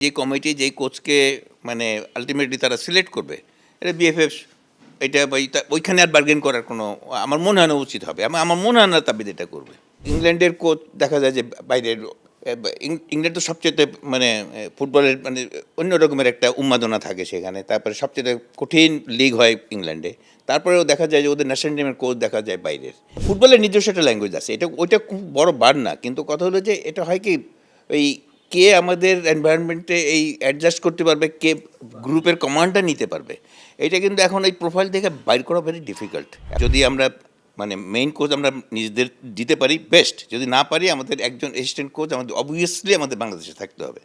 যে কমিটি যেই কোচকে মানে আলটিমেটলি তারা সিলেক্ট করবে, এটা বিএফএফ এটা বা ওইখানে আর বার্গেন করার কোনো আমার মনে হয় না উচিত হবে। আমার মনে হয় না তাবিদ এটা করবে। ইংল্যান্ডের কোচ দেখা যায় যে বাইরের ইংল্যান্ড তো সবচেয়ে মানে ফুটবলের মানে অন্য রকমের একটা উন্মাদনা থাকে সেখানে। তারপরে সবচেয়ে কঠিন লিগ হয় ইংল্যান্ডে। তারপরেও দেখা যায় যে ওদের ন্যাশনাল টিমের কোচ দেখা যায় বাইরের। ফুটবলের নিজস্ব একটা ল্যাঙ্গুয়েজ আছে, এটা ওইটা খুব বড় বার না, কিন্তু কথা হলো যে এটা হয় কি ওই কে আমাদের এনভায়রনমেন্টে এই অ্যাডজাস্ট করতে পারবে, কে গ্রুপের কমান্ডটা নিতে পারবে, এটা কিন্তু এখন এই প্রোফাইল থেকে বাইর করা ভেরি ডিফিকাল্ট। যদি আমরা মানে মেইন কোচ আমরা নিজেদের দিতে পারি বেস্ট, যদি না পারি আমাদের একজন অ্যাসিস্ট্যান্ট কোচ আমাদের অবভিয়াসলি আমাদের বাংলাদেশে থাকতে হবে।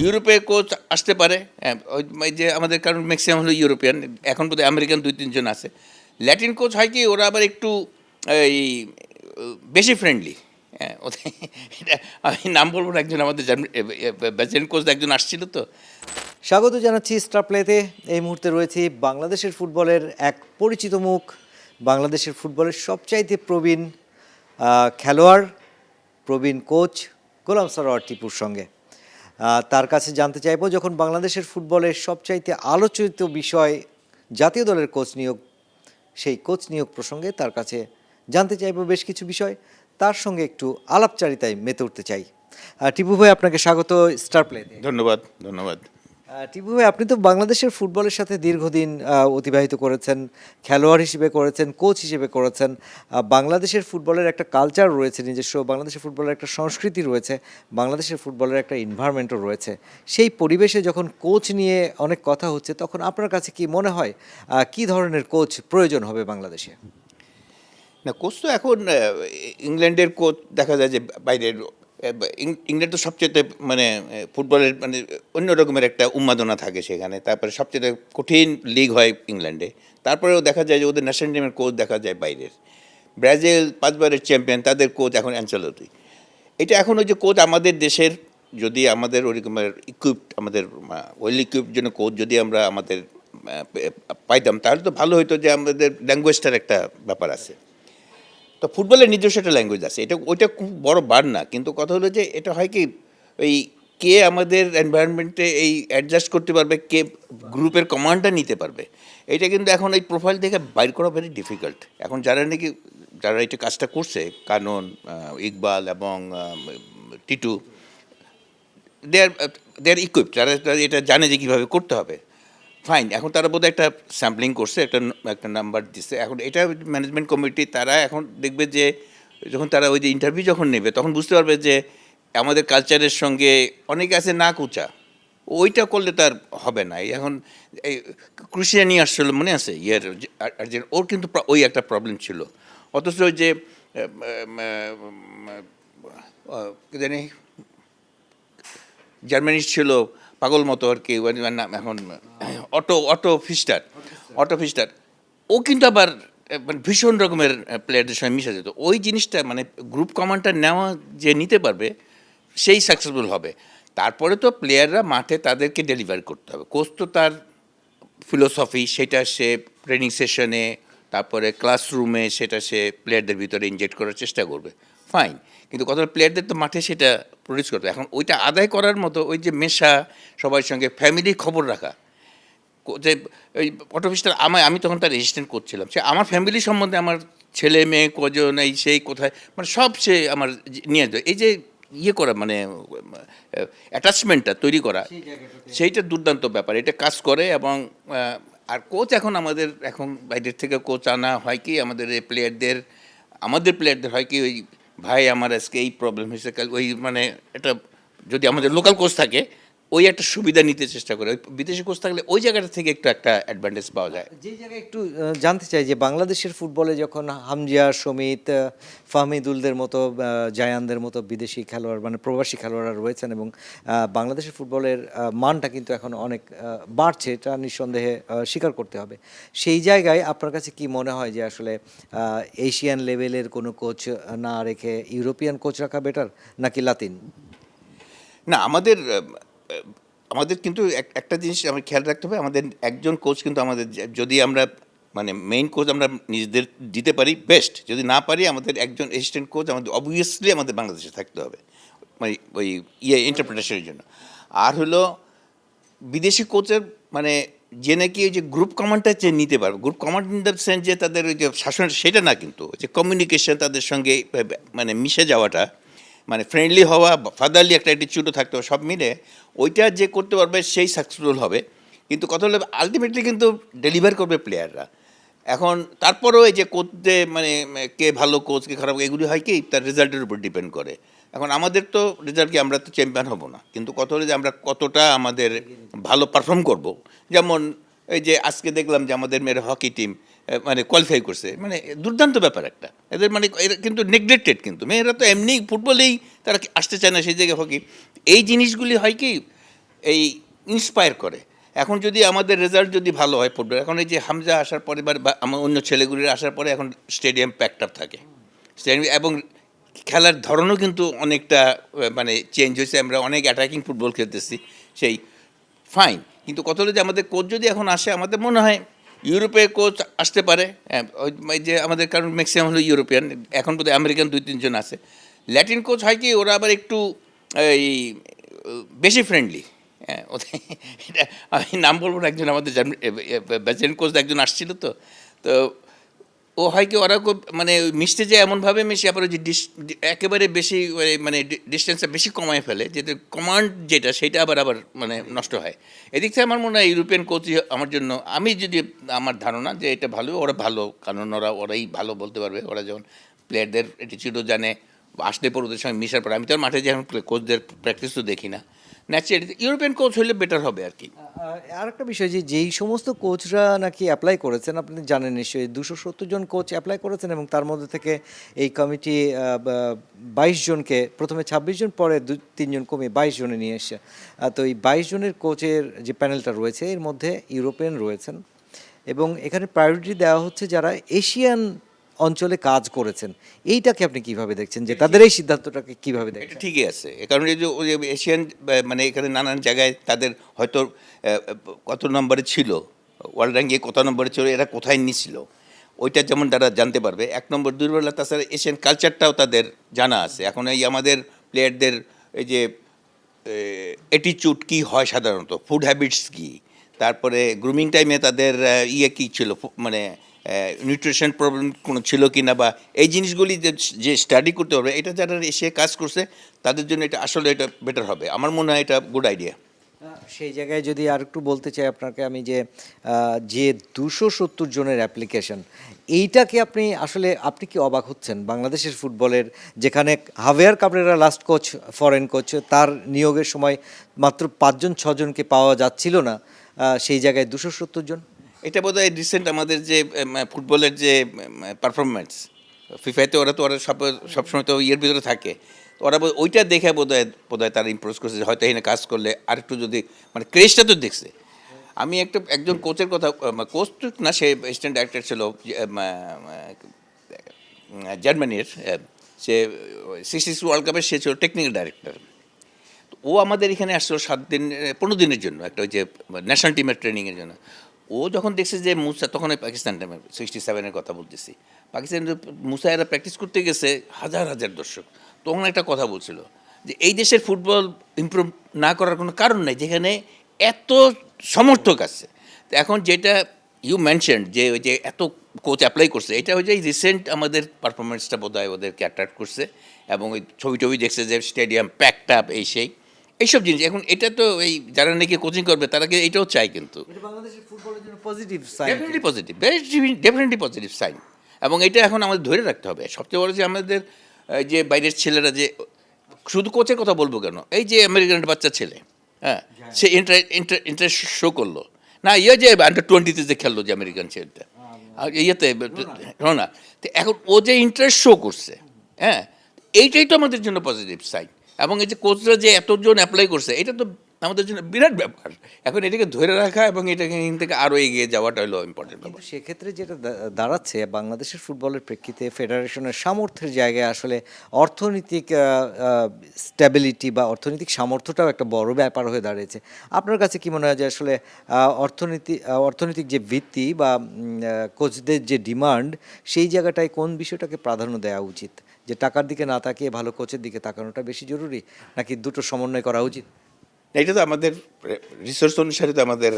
ইউরোপে কোচ আসতে পারে, ওই যে আমাদের কারণ ম্যাক্সিমাম হলো ইউরোপিয়ান, এখন বোধহয় আমেরিকান 2-3 জন আছে। ল্যাটিন কোচ হয় কি ওরা আবার একটু এই বেশি ফ্রেন্ডলি। হ্যাঁ, এটা আমি নাম বলবো না, একজন আমাদের ব্যাচেন কোচ একজন আসছিল তো। স্বাগত জানাচ্ছি স্টার প্লেতে। এই মুহূর্তে রয়েছি বাংলাদেশের ফুটবলের এক পরিচিত মুখ, বাংলাদেশের ফুটবলের সবচাইতে প্রবীণ খেলোয়াড়, প্রবীণ কোচ গোলাম সারোয়ার টিপুর সঙ্গে। তার কাছে জানতে চাইবো, যখন বাংলাদেশের ফুটবলের সবচাইতে আলোচিত বিষয় জাতীয় দলের কোচ নিয়োগ, সেই কোচ নিয়োগ প্রসঙ্গে তার কাছে জানতে চাইবো বেশ কিছু বিষয়। তার সঙ্গে একটু আলাপচারিতায় মেতে উঠতে চাই। টিপু ভাই, আপনাকে স্বাগত স্টার প্লেতে। ধন্যবাদ ধন্যবাদ। টিপু ভাই, আপনি তো বাংলাদেশের ফুটবলের সাথে দীর্ঘদিন অতিবাহিত করেছেন, খেলোয়াড় হিসেবে করেছেন, কোচ হিসেবে করেছেন। বাংলাদেশের ফুটবলের একটা কালচার রয়েছে নিজস্ব, বাংলাদেশের ফুটবলের একটা সংস্কৃতি রয়েছে, বাংলাদেশের ফুটবলের একটা এনভায়রনমেন্টও রয়েছে। সেই পরিবেশে যখন কোচ নিয়ে অনেক কথা হচ্ছে, তখন আপনার কাছে কি মনে হয় কী ধরনের কোচ প্রয়োজন হবে বাংলাদেশে? না, কোচ তো এখন ইংল্যান্ডের কোচ দেখা যায় যে বাইরের ইংল্যান্ড তো সবচেয়ে মানে ফুটবলের মানে অন্য রকমের একটা উন্মাদনা থাকে সেখানে। তারপরে সবচেয়ে কঠিন লিগ হয় ইংল্যান্ডে। তারপরেও দেখা যায় যে ওদের ন্যাশনাল টিমের কোচ দেখা যায় বাইরের। ব্রাজিল 5বারের চ্যাম্পিয়ন, তাদের কোচ এখন অ্যানচেলোটি। এটা এখন ওই যে কোচ আমাদের দেশের, যদি আমাদের ওরকমের ইকুইপড, আমাদের ওয়েল ইকুইপড জন্য কোচ যদি আমরা আমাদের পাইতাম, তাহলে তো ভালো হতো যে আমাদের ল্যাঙ্গুয়েজটার একটা ব্যাপার আছে। তো ফুটবলের নিজস্ব একটা ল্যাঙ্গুয়েজ আছে, এটা ওইটা খুব বড় বার না, কিন্তু কথা হলো যে এটা হয় কি ওই কে আমাদের এনভায়রনমেন্টে এই অ্যাডজাস্ট করতে পারবে, কে গ্রুপের কমান্ডটা নিতে পারবে, এটা কিন্তু এখন এই প্রোফাইল থেকে বাইর করা ভেরি ডিফিকাল্ট। এখন যারা নাকি যারা এটা কাজটা করছে, কানন, ইকবাল এবং টিটু, দে আর ইকুইপড, যারা এটা জানে যে কীভাবে করতে হবে, ফাইন। এখন তারা বোধহয় একটা স্যাম্পলিং করছে, একটা একটা নাম্বার দিচ্ছে। এখন এটা ম্যানেজমেন্ট কমিটি তারা এখন দেখবে যে যখন তারা ওই যে ইন্টারভিউ যখন নেবে, তখন বুঝতে পারবে যে আমাদের কালচারের সঙ্গে অনেকে আছে না কুচা, ওইটা করলে তার হবে না। এখন এই ক্রুশিয়ানি আসছিল, মনে আছে ইয়ের আর্জেন্ট, ওর কিন্তু ওই একটা প্রবলেম ছিল। অথচ ওই যে কি জানি জার্মানির ছিল পাগল মতো আর কি, নাম এখন অটো ফিস্টার, ও কিন্তু আবার মানে ভীষণ রকমের প্লেয়ারদের সঙ্গে মিশে যেত। ওই জিনিসটা মানে গ্রুপ কমান্ডটা নেওয়া যে নিতে পারবে সেই সাকসেসফুল হবে। তারপরে তো প্লেয়াররা মাঠে তাদেরকে ডেলিভার করতে হবে। কোচ তো তার ফিলোসফি সেটা সে ট্রেনিং সেশনে, তারপরে ক্লাসরুমে সেটা সে প্লেয়ারদের ভিতরে ইনজেক্ট করার চেষ্টা করবে, ফাইন। কিন্তু কত প্লেয়ারদের তো মাঠে সেটা প্রডিউস করবে। এখন ওইটা আদায় করার মতো ওই যে মেশা, সবার সঙ্গে ফ্যামিলি খবর রাখা, যে ওই অটোফিসটা আমি তখন তার রেজিস্ট্যান্ট করছিলাম, সে আমার ফ্যামিলি সম্বন্ধে, আমার ছেলে মেয়ে কজন, এই সেই কোথায়, মানে সব সে আমার নিয়ে যায়। এই যে ইয়ে করা মানে অ্যাটাচমেন্টটা তৈরি করা, সেইটা দুর্দান্ত ব্যাপার, এটা কাজ করে। এবং আর কোচ এখন আমাদের এখন বাইরের থেকে কোচ আনা হয় কি আমাদের আমাদের প্লেয়ারদের হয় কি ওই ভাই আমার আজকে এই প্রবলেম হয়েছে, ওই মানে এটা যদি আমাদের লোকাল কোচ থাকে ওই একটা সুবিধা নিতে চেষ্টা করে, ওই বিদেশি কোচ থাকলে ওই জায়গাটা থেকে একটু একটা অ্যাডভান্টেজ পাওয়া যায়। যেই জায়গায় একটু জানতে চাই যে বাংলাদেশের ফুটবলে যখন হামজা, সমিত, ফাহমিদুলদের মতো, জায়ানদের মতো বিদেশি খেলোয়াড় মানে প্রবাসী খেলোয়াড়রা রয়েছেন, এবং বাংলাদেশের ফুটবলের মানটা কিন্তু এখন অনেক বাড়ছে, এটা নিঃসন্দেহে স্বীকার করতে হবে। সেই জায়গায় আপনার কাছে কি মনে হয় যে আসলে এশিয়ান লেভেলের কোনো কোচ না রেখে ইউরোপিয়ান কোচ রাখা বেটার, নাকি লাতিন? না, আমাদের কিন্তু একটা জিনিস আমার খেয়াল রাখতে হবে, আমাদের একজন কোচ কিন্তু আমাদের যদি আমরা মানে মেইন কোচ আমরা নিজেদের দিতে পারি বেস্ট, যদি না পারি আমাদের একজন অ্যাসিস্ট্যান্ট কোচ আমাদের অবভিয়াসলি আমাদের বাংলাদেশে থাকতে হবে, মানে ওই ইন্টারপ্রিটেশনের জন্য। আর হলো বিদেশি কোচের মানে যে নাকি ওই যে গ্রুপ কমান্ডটা যে নিতে পারবে, group command in the sense যে তাদের ওই যে শাসন সেটা না, কিন্তু যে কমিউনিকেশন তাদের সঙ্গে মানে মিশে যাওয়াটা, মানে ফ্রেন্ডলি হওয়া, ফাদারলি একটা অ্যাটিচিউডও থাকতে হবে, সব মিলে ওইটা যে করতে পারবে সেই সাকসেসফুল হবে। কিন্তু কথা হলো আলটিমেটলি কিন্তু ডেলিভার করবে প্লেয়াররা। এখন তারপরেও এই যে কোচ যে মানে কে ভালো কোচ কে খারাপ, এগুলি হয় কি তার রেজাল্টের উপর ডিপেন্ড করে। এখন আমাদের তো রেজাল্ট কি, আমরা তো চ্যাম্পিয়ন হব না, কিন্তু কথা হলো যে আমরা কতটা আমাদের ভালো পারফর্ম করব। যেমন এই যে আজকে দেখলাম যে আমাদের মেয়ের হকি টিম মানে কোয়ালিফাই করছে, মানে দুর্দান্ত ব্যাপার একটা এদের, মানে এরা কিন্তু নেগলেক্টেড, কিন্তু মেয়েরা তো এমনি ফুটবলেই তারা আসতে চায় না সেই জায়গায় হকি। এই জিনিসগুলি হয় কি এই ইন্সপায়ার করে। এখন যদি আমাদের রেজাল্ট যদি ভালো হয় ফুটবল, এখন এই যে হামজা আসার পরে বা আমার অন্য ছেলেগুলির আসার পরে এখন স্টেডিয়াম প্যাকড আপ থাকে, স্টেডিয়াম, এবং খেলার ধরনও কিন্তু অনেকটা মানে চেঞ্জ হয়েছে, আমরা অনেক অ্যাটাকিং ফুটবল খেলতেছি, সেই ফাইন। কিন্তু কত হলো যে আমাদের কোচ যদি এখন আসে, আমাদের মনে হয় ইউরোপের কোচ আসতে পারে, ওই যে আমাদের, কারণ ম্যাক্সিমাম হলো ইউরোপিয়ান, এখন বোধহয় আমেরিকান 2-3 জন আছে। ল্যাটিন কোচ হয় কি ওরা আবার একটু এই বেশি ফ্রেন্ডলি। হ্যাঁ, ওদের এটা আমি নাম বলবো না, একজন আমাদের ব্যাচেন কোচ একজন আসছিল, তো ও হয় কি ওরা খুব মানে মিশতে যায় এমনভাবে মিশে, আবার ওই যে একেবারে বেশি মানে ডিস্টেন্সটা বেশি কমায় ফেলে, যেটা কমান্ড যেটা সেটা আবার আবার মানে নষ্ট হয়। এদিক থেকে আমার মনে হয় ইউরোপিয়ান কোচই আমার জন্য, আমি যদি আমার ধারণা যে এটা ভালো, ওরা ভালো, কারণ ওরাই ভালো বলতে পারবে, ওরা যখন প্লেয়ারদের অ্যাটিচিউডও জানে, আসলে পর ওদের সঙ্গে মিশার পর, আমি তো আর মাঠে যখন কোচদের প্র্যাকটিস তো দেখি না, ন্যাচারালি ইউরোপিয়ান কোচ হলে বেটার হবে আর কি। আর একটা বিষয়, যে যেই সমস্ত কোচরা নাকি অ্যাপ্লাই করেছেন, আপনি জানেন নিশ্চয়ই 270 জন কোচ অ্যাপ্লাই করেছেন, এবং তার মধ্যে থেকে এই কমিটি 22 জনকে, প্রথমে 26 জন, পরে 3 জন কমিয়ে 22 জনে নিয়ে এসে, তো এই 22 জনের কোচের যে প্যানেলটা রয়েছে এর মধ্যে ইউরোপিয়ান রয়েছেন, এবং এখানে প্রায়োরিটি দেওয়া হচ্ছে যারা এশিয়ান অঞ্চলে কাজ করেছেন। এইটাকে আপনি কিভাবে দেখছেন, যে তাদের এই সিদ্ধান্তটাকে কিভাবে এটা দেখছেন? ঠিকই আছে, এ কারণে যে ওই যে এশিয়ান মানে এখানে নানান জায়গায় তাদের হয়তো কত নম্বরে ছিল, ওয়ার্ল্ড র্যাঙ্কে কত নম্বরে ছিল, এরা কোথায় নিছিল, ওইটা যেমন তারা জানতে পারবে 1 নম্বর। দুর্বলতা, তাছাড়া এশিয়ান কালচারটাও তাদের জানা আছে। এখন এই আমাদের প্লেয়ারদের এই যে অ্যাটিচিউড কী হয় সাধারণত, ফুড হ্যাবিটস কী, তারপরে গ্রুমিং টাইমে তাদের ইয়ে কী ছিল, মানে নিউট্রিশন প্রবলেম কোনো ছিল কি না, বা এই জিনিসগুলি যে স্টাডি করতে হবে, এটা যারা এসে কাজ করছে তাদের জন্য এটা আসলে এটা বেটার হবে, আমার মনে হয় এটা গুড আইডিয়া। সেই জায়গায় যদি আর একটু বলতে চাই আপনাকে আমি, যে 270 জনের অ্যাপ্লিকেশন, এইটাকে আপনি আসলে, আপনি কি অবাক হচ্ছেন বাংলাদেশের ফুটবলের, যেখানে হাভিয়ার Cabrera last coach, foreign coach, তার নিয়োগের সময় মাত্র 5-6 জনকে পাওয়া যাচ্ছিল না, সেই জায়গায় 270 জন? এটা বোধহয় রিসেন্ট আমাদের যে ফুটবলের যে পারফরমেন্স ফিফাতে, ওরা তো ওরা সবসময় তো ইয়ের ভিতরে থাকে, তো ওরা ওইটা দেখে বোধহয় তারা ইমপ্রেস করছে যে হয়তো এখানে কাজ করলে আরেকটু যদি, মানে ক্রেজটা তো দেখছে। আমি একজন কোচের কথা, কোচ তো না, সে অ্যাসিস্ট্যান্ট ডাইরেক্টর ছিল জার্মানির, সে 66 ওয়ার্ল্ড কাপের সে ছিল টেকনিক্যাল ডাইরেক্টর। ও আমাদের এখানে আসছিল 7 দিন 15 দিনের জন্য, একটা ওই যে ন্যাশনাল টিমের ট্রেনিংয়ের জন্য। ও যখন দেখছে যে মুসা, তখন ওই পাকিস্তান টাইমে 67-এর কথা বলতেছি, পাকিস্তান মুসা এরা প্র্যাকটিস করতে গেছে হাজার হাজার দর্শক, তখন একটা কথা বলছিল যে এই দেশের ফুটবল ইমপ্রুভ না করার কোনো কারণ নেই, যেখানে এত সমর্থক আছে। তো এখন যেটা ইউ মেনশন যে ওই যে এত কোচ অ্যাপ্লাই করছে, এটা ওই যে রিসেন্ট আমাদের পারফরমেন্সটা বোধহয় ওদেরকে অ্যাট্রাক্ট করছে, এবং ওই ছবি টবি দেখছে যে স্টেডিয়াম প্যাকড আপ, এইসব জিনিস। এখন এটা তো এই যারা নাকি কোচিং করবে তারা কি এটাও চায়, কিন্তু এটা বাংলাদেশের ফুটবলের জন্য positive sign. Definitely positive, definitely positive sign. এবং এটা এখন আমাদের ধরে রাখতে হবে। সবচেয়ে বড় যে আমাদের যে বাইরের ছেলেরা, যে শুধু কোচের কথা বলবো কেন, এই যে আমেরিকান বাচ্চা ছেলে, হ্যাঁ, সে ইন্টারেস্ট শো করলো না, যে আন্ডার 20-তে যে খেললো যে আমেরিকান ছেলেটা, আর ইয়েতে রোনা, তো এখন ও যে ইন্টারেস্ট শো করছে, হ্যাঁ, এইটাই তো আমাদের জন্য পজিটিভ সাইন। এবং এই যে কোচরা যে এতজন অ্যাপ্লাই করছে, এটা তো আমাদের জন্য বিরাট ব্যাপার। এখন এটাকে ধরে রাখা এবং এটাকে এখান থেকে আরও এগিয়ে যাওয়াটা হলো ইম্পর্টেন্ট ব্যাপার। কিন্তু সেক্ষেত্রে যেটা দাঁড়াচ্ছে, বাংলাদেশের ফুটবলের প্রেক্ষিতে ফেডারেশনের সামর্থ্যের জায়গায় আসলে অর্থনৈতিক স্ট্যাবিলিটি বা অর্থনৈতিক সামর্থ্যটাও একটা বড় ব্যাপার হয়ে দাঁড়িয়েছে। আপনার কাছে কি মনে হয় যে আসলে অর্থনৈতিক যে ভিত্তি বা কোচদের যে ডিমান্ড, সেই জায়গাটায় কোন বিষয়টাকে প্রাধান্য দেওয়া উচিত? যে টাকার দিকে না তাকিয়ে ভালো কোচের দিকে তাকানোটা বেশি জরুরি, নাকি দুটো সমন্বয় করা উচিত? এটা তো আমাদের রিসোর্স অনুসারে তো আমাদের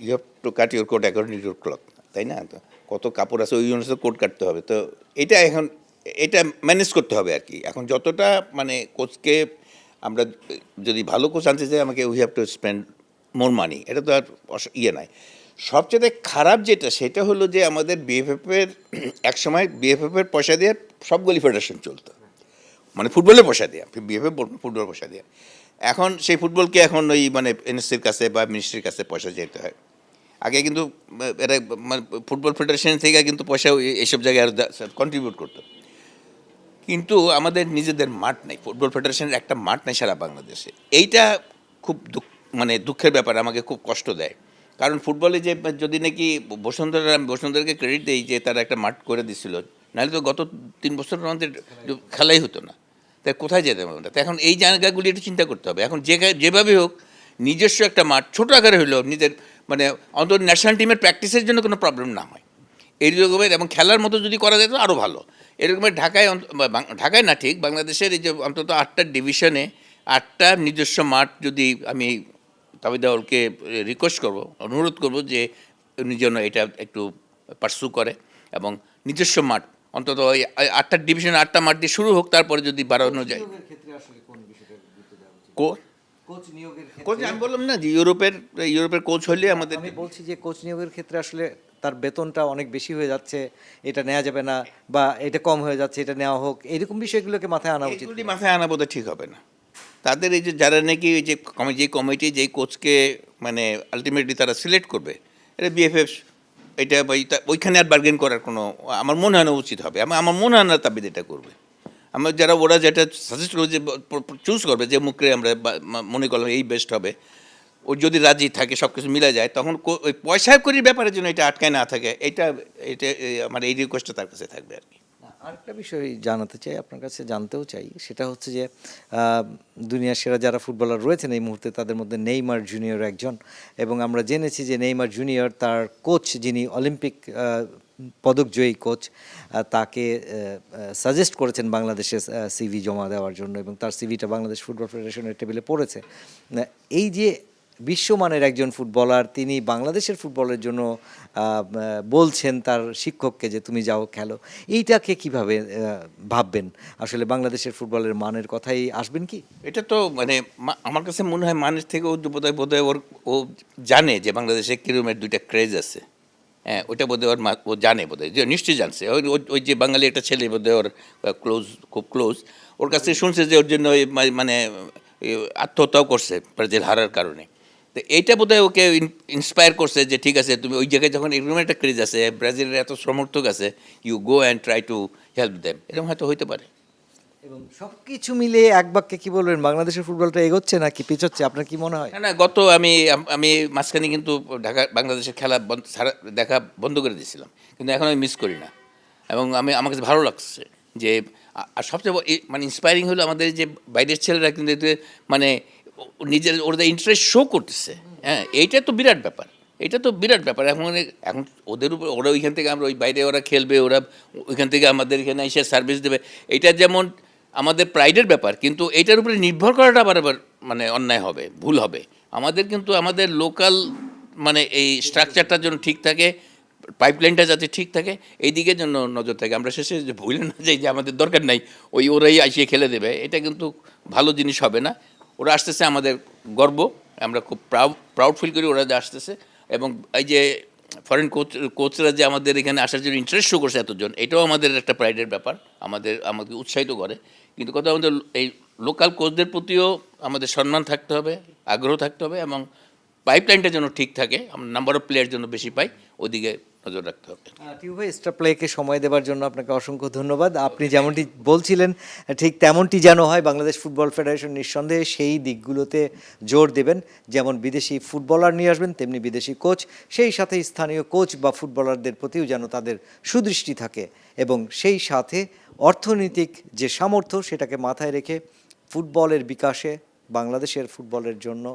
you have to cut your coat according to cloth, তাই না? তো কত কাপড় আছে ওই অনুসারে কোট কাটতে হবে। তো এটা এখন এটা ম্যানেজ করতে হবে আর কি। এখন যতটা মানে কোচকে আমরা যদি ভালো কোচ আনতে চাই, আমাকে we have to spend more money, এটা তো আর ইয়ে নাই। সবচেয়ে খারাপ যেটা সেটা হলো যে আমাদের বিএফএফের একসময় বিএফএফের পয়সা দিয়ে সবগুলি ফেডারেশন চলতো, মানে ফুটবলের পয়সা দেওয়া, বিএফএফ ফুটবল পয়সা দেওয়া। এখন সেই ফুটবলকে এখন ওই মানে এনএসসির কাছে বা মিনিস্ট্রির কাছে পয়সা যেতে হয়। আগে কিন্তু এরা মানে ফুটবল ফেডারেশন থেকে কিন্তু পয়সা এইসব জায়গায় কন্ট্রিবিউট করতো, কিন্তু আমাদের নিজেদের মাঠ নেই, ফুটবল ফেডারেশনের একটা মাঠ নেই সারা বাংলাদেশে। এইটা খুব মানে দুঃখের ব্যাপার, আমাকে খুব কষ্ট দেয়। কারণ ফুটবলে যে যদি নাকি বসুন্ধরাকে ক্রেডিট দিই যে তারা একটা মাঠ করে দিছিল, নাহলে তো গত 3 বছর আমাদের খেলাই হতো না। তাই কোথায় যেতে হবে আমরা? তো এখন এই জায়গাগুলি একটু চিন্তা করতে হবে। এখন যেভাবে হোক নিজস্ব একটা মাঠ ছোটো আকারে হলেও নিজের মানে অন্তত ন্যাশনাল টিমের প্র্যাকটিসের জন্য কোনো প্রবলেম না হয় এই রকমের, এবং খেলার মতো যদি করা যেত আরও ভালো। এরকমের ঢাকায় ঢাকায় না ঠিক বাংলাদেশের এই যে অন্তত 8টা ডিভিশনে 8টা নিজস্ব মাঠ যদি আমি তাবিদাউলকে রিকোয়েস্ট করব, অনুরোধ করব যে উনি যেন এটা একটু পার্সু করে এবং নিজস্ব মাঠ অন্তত ওই 8টা ডিভিশনে 8টা মাঠ দিয়ে শুরু হোক, তারপরে যদি বাড়ানো যায়। কোচ আমি বললাম না যে ইউরোপের কোচ হলে আমাদের, আমি বলছি যে কোচ নিয়োগের ক্ষেত্রে আসলে তার বেতনটা অনেক বেশি হয়ে যাচ্ছে, এটা নেওয়া যাবে না, বা এটা কম হয়ে যাচ্ছে, এটা নেওয়া হোক, এরকম বিষয়গুলোকে মাথায় আনা উচিত। এগুলি মাথায় আনা বোধহয় ঠিক হবে না। তাদের এই যে যারা নাকি ওই যে কমিটি যেই কোচকে মানে আলটিমেটলি তারা সিলেক্ট করবে, এটা বিএফএফ এটা ওইখানে আর বার্গেন করার কোনো আমার মনে হয় না উচিত হবে। আমার মনে হয় না তাবিদ এটা করবে। আমার যারা ওরা যেটা সাজেস্ট করবে যে চুজ করবে যে মুখে আমরা মনে করলাম এই বেস্ট হবে, ও যদি রাজি থাকে সব কিছু মিলে যায়, তখন ওই পয়সা করির ব্যাপারের জন্য এটা আটকায় না থাকে, এটা এটা আমার এই রিকোয়েস্টটা তার কাছে থাকবে আর কি। আরেকটা বিষয় জানাতে চাই, আপনার কাছে জানতেও চাই, সেটা হচ্ছে যে দুনিয়ার সেরা যারা ফুটবলার রয়েছেন এই মুহূর্তে তাদের মধ্যে নেইমার জুনিয়র একজন, এবং আমরা জেনেছি যে নেইমার জুনিয়র তার কোচ যিনি অলিম্পিক পদকজয়ী কোচ তাকে সাজেস্ট করেছেন বাংলাদেশে সিভি জমা দেওয়ার জন্য, এবং তার সিভিটা বাংলাদেশ ফুটবল ফেডারেশনের টেবিলে পড়েছে। এই যে বিশ্বমানের একজন ফুটবলার, তিনি বাংলাদেশের ফুটবলের জন্য বলছেন তার শিক্ষককে যে তুমি যাও খেলো, এইটাকে কিভাবে ভাববেন? আসলে বাংলাদেশের ফুটবলের মানের কথাই আসবেন কি? এটা তো মানে আমার কাছে মনে হয় মানুষ থেকে ও বোধহয় ও জানে যে বাংলাদেশে কিরমের দুইটা ক্রেজ আছে। হ্যাঁ, ওইটা বোধহয় ও জানে, বোধহয় যে নিশ্চয়ই জানছে। ওই যে বাঙালি একটা ছেলে বোধহয় ওর খুব ক্লোজ, ওর কাছ থেকে শুনছে যে ওর জন্য মানে আত্মহত্যাও করছে ব্রাজিল হারার কারণে। তো এইটা বোধহয় ওকে ইন্সপায়ার করছে যে ঠিক আছে, তুমি ওই জায়গায় যখন এরকম একটা ক্রেজ আছে, ব্রাজিলের এত সমর্থক আছে, you go and try to help them, এরকম হয়তো হইতে পারে। এবং সব কিছু মিলে এক বাক্যে কি বলবেন, বাংলাদেশের ফুটবলটা এগোচ্ছে নাকি পিছোচ্ছে, আপনার কি মনে হয়? না না, আমি মাঝখানে কিন্তু বাংলাদেশের খেলা দেখা বন্ধ করে দিয়েছিলাম, কিন্তু এখন আমি মিস করি না। এবং আমার কাছে ভালো লাগছে যে আর সবচেয়ে মানে ইন্সপায়ারিং হলো আমাদের যে বাইরের ছেলেরা কিন্তু এতে মানে নিজের ওদের ইন্টারেস্ট শো করতেছে। হ্যাঁ, এইটা তো বিরাট ব্যাপার, এটা তো বিরাট ব্যাপার। এখন ওদের উপর ওরা ওইখান থেকে আমরা ওই বাইরে ওরা খেলবে, ওরা ওইখান থেকে আমাদের এখানে এসে সার্ভিস দেবে, এটা যেমন আমাদের প্রাইডের ব্যাপার, কিন্তু এইটার উপরে নির্ভর করাটা আবার মানে অন্যায় হবে, ভুল হবে। আমাদের কিন্তু আমাদের লোকাল মানে এই স্ট্রাকচারটার জন্য ঠিক থাকে, পাইপলাইনটা যাতে ঠিক থাকে, এই দিকের জন্য নজর থাকে। আমরা শেষে যে ভুলে না যাই যে আমাদের দরকার নাই, ওরাই আসিয়ে খেলে দেবে, এটা কিন্তু ভালো জিনিস হবে না। ওরা আসতেছে আমাদের গর্ব, আমরা খুব প্রাউড ফিল করি ওরা যে আসতেছে। এবং এই যে ফরেন কোচরা যে আমাদের এখানে আসার জন্য ইন্টারেস্ট শো করছে এতজন, এটাও আমাদের একটা প্রাইডের ব্যাপার, আমাকে উৎসাহিত করে। কিন্তু কথা আমাদের এই লোকাল কোচদের প্রতিও আমাদের সম্মান থাকতে হবে, আগ্রহ থাকতে হবে, এবং পাইপলাইনটা যেন ঠিক থাকে, আমরা নাম্বার অফ প্লেয়ার যেন বেশি পাই, ওদিকে নজর রাখতে হবে। টিউ ভাই, স্টার প্লেকে সময় দেওয়ার জন্য আপনাকে অসংখ্য ধন্যবাদ। আপনি যেমনটি বলছিলেন ঠিক তেমনটি যেন হয়, বাংলাদেশ ফুটবল ফেডারেশন নিঃসন্দেহে সেই দিকগুলোতে জোর দেবেন, যেমন বিদেশি ফুটবলার নিয়ে আসবেন তেমনি বিদেশি কোচ, সেই সাথে স্থানীয় কোচ বা ফুটবলারদের প্রতিও যেন তাদের সুদৃষ্টি থাকে, এবং সেই সাথে অর্থনৈতিক যে সামর্থ্য সেটাকে মাথায় রেখে ফুটবলের বিকাশে বাংলাদেশের ফুটবলের জন্য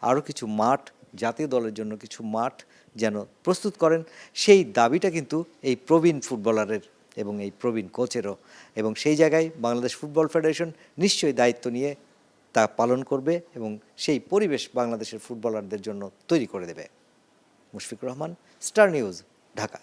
আরও কিছু মাঠ, জাতীয় দলের জন্য কিছু মাঠ যেন প্রস্তুত করেন, সেই দাবিটা কিন্তু এই প্রবীণ ফুটবলারের এবং এই প্রবীণ কোচেরও। এবং সেই জায়গায় বাংলাদেশ ফুটবল ফেডারেশন নিশ্চয়ই দায়িত্ব নিয়ে তা পালন করবে এবং সেই পরিবেশ বাংলাদেশের ফুটবলারদের জন্য তৈরি করে দেবে। Mushfiqur Rahman, star news, Dhaka.